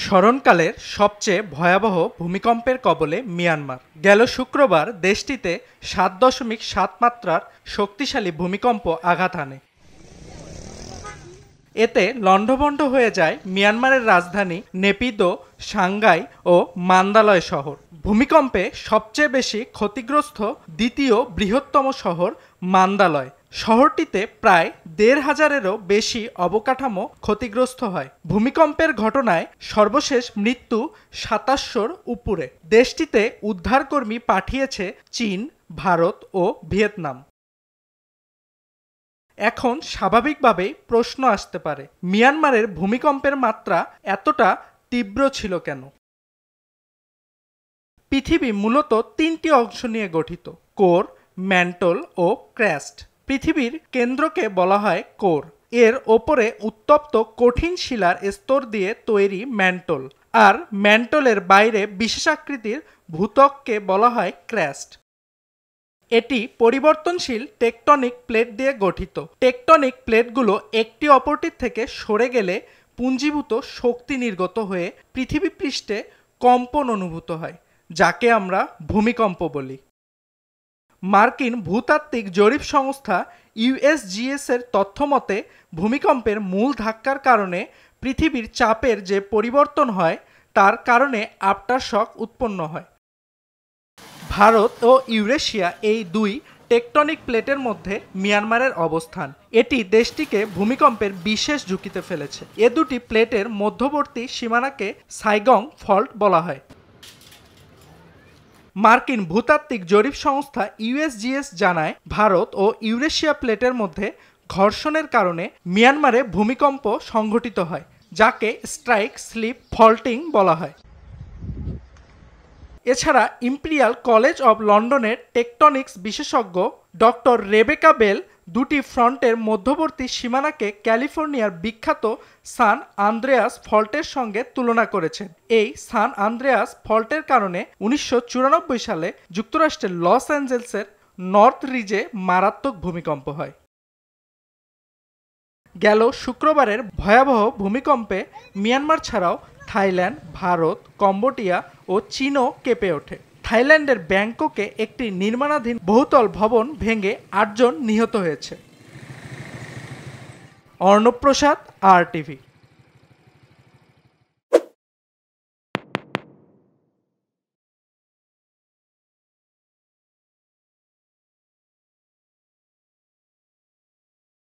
স্মরণকালের সবচেয়ে ভয়াবহ ভূমিকম্পের কবলে মিয়ানমার। গেল শুক্রবার দেশটিতে ৭.৭ মাত্রার শক্তিশালী ভূমিকম্প আঘাত হানে। এতে লণ্ডভণ্ড হয়ে যায় মিয়ানমারের রাজধানী নেপিদো, সাংঘাই ও মান্দালয় শহর। ভূমিকম্পে সবচেয়ে বেশি ক্ষতিগ্রস্ত দ্বিতীয় বৃহত্তম শহর মান্দালয়। শহরটিতে প্রায় ১৫০০-এরও বেশি অবকাঠামো ক্ষতিগ্রস্ত হয়। ভূমিকম্পের ঘটনায় সর্বশেষ মৃত্যু ২৭০০-র উপরে। দেশটিতে উদ্ধারকর্মী পাঠিয়েছে চীন, ভারত ও ভিয়েতনাম। এখন স্বাভাবিকভাবেই প্রশ্ন আসতে পারে, মিয়ানমারের ভূমিকম্পের মাত্রা এতটা তীব্র ছিল কেন? পৃথিবী মূলত তিনটি অংশ নিয়ে গঠিত: কোর, ম্যান্টল ও ক্রাস্ট। পৃথিবীর কেন্দ্রকে বলা হয় কোর। এর ওপরে উত্তপ্ত কঠিন শিলার স্তর দিয়ে তৈরি ম্যান্টল, আর ম্যান্টলের বাইরে বিশেষাকৃতির ভূত্বককে বলা হয় ক্রাস্ট। এটি পরিবর্তনশীল টেকটনিক প্লেট দিয়ে গঠিত। টেকটনিক প্লেটগুলো একটি অপরটির থেকে সরে গেলে পুঞ্জীভূত শক্তি নির্গত হয়ে পৃথিবী পৃষ্ঠে কম্পন অনুভূত হয়, যাকে আমরা ভূমিকম্প বলি। মার্কিন ভূতাত্ত্বিক জরিপ সংস্থা ইউএসজিএস এর তথ্যমতে ভূমিকম্পের মূল ধাক্কার কারণে পৃথিবীর চাপের যে পরিবর্তন হয় তার কারণে আফটারশক উৎপন্ন হয়। ভারত ও ইউরেশিয়া এই দুই টেকটনিক প্লেটের মধ্যে মিয়ানমারের অবস্থান। এটি দেশটিকে ভূমিকম্পের বিশেষ ঝুঁকিতে ফেলেছে। এ দুটি প্লেটের মধ্যবর্তী সীমানাকে সাইগং ফল্ট বলা হয়। মার্কিন ভূতাত্ত্বিক জরিপ সংস্থা ইউএসজিএস জানায়, ভারত ও ইউরেশিয়া প্লেটের মধ্যে ঘর্ষণের কারণে মিয়ানমারে ভূমিকম্প সংঘটিত হয়, যাকে স্ট্রাইক স্লিপ ফল্টিং বলা হয়। এছাড়া ইম্পেরিয়াল কলেজ অব লন্ডনের টেকটনিক্স বিশেষজ্ঞ ডক্টর রেবেকা বেল দুটি ফ্রন্টের মধ্যবর্তী সীমানাকে ক্যালিফোর্নিয়ার বিখ্যাত সান আন্দ্রেয়াস ফল্টের সঙ্গে তুলনা করেছেন। এই সান আন্দ্রেয়াস ফল্টের কারণে ১৯৯৪ সালে যুক্তরাষ্ট্রের লস অ্যাঞ্জেলেসের নর্থ রিজে মারাত্মক ভূমিকম্প হয়। গেল শুক্রবারের ভয়াবহ ভূমিকম্পে মিয়ানমার ছাড়াও থাইল্যান্ড, ভারত, কম্বোডিয়া ও চীনও কেঁপে ওঠে। থাইল্যান্ডের ব্যাংককে একটি নির্মাণাধীন বহুতল ভবন ভেঙে ৮ জন নিহত হয়েছে। অর্ণব প্রসাদ, RTV।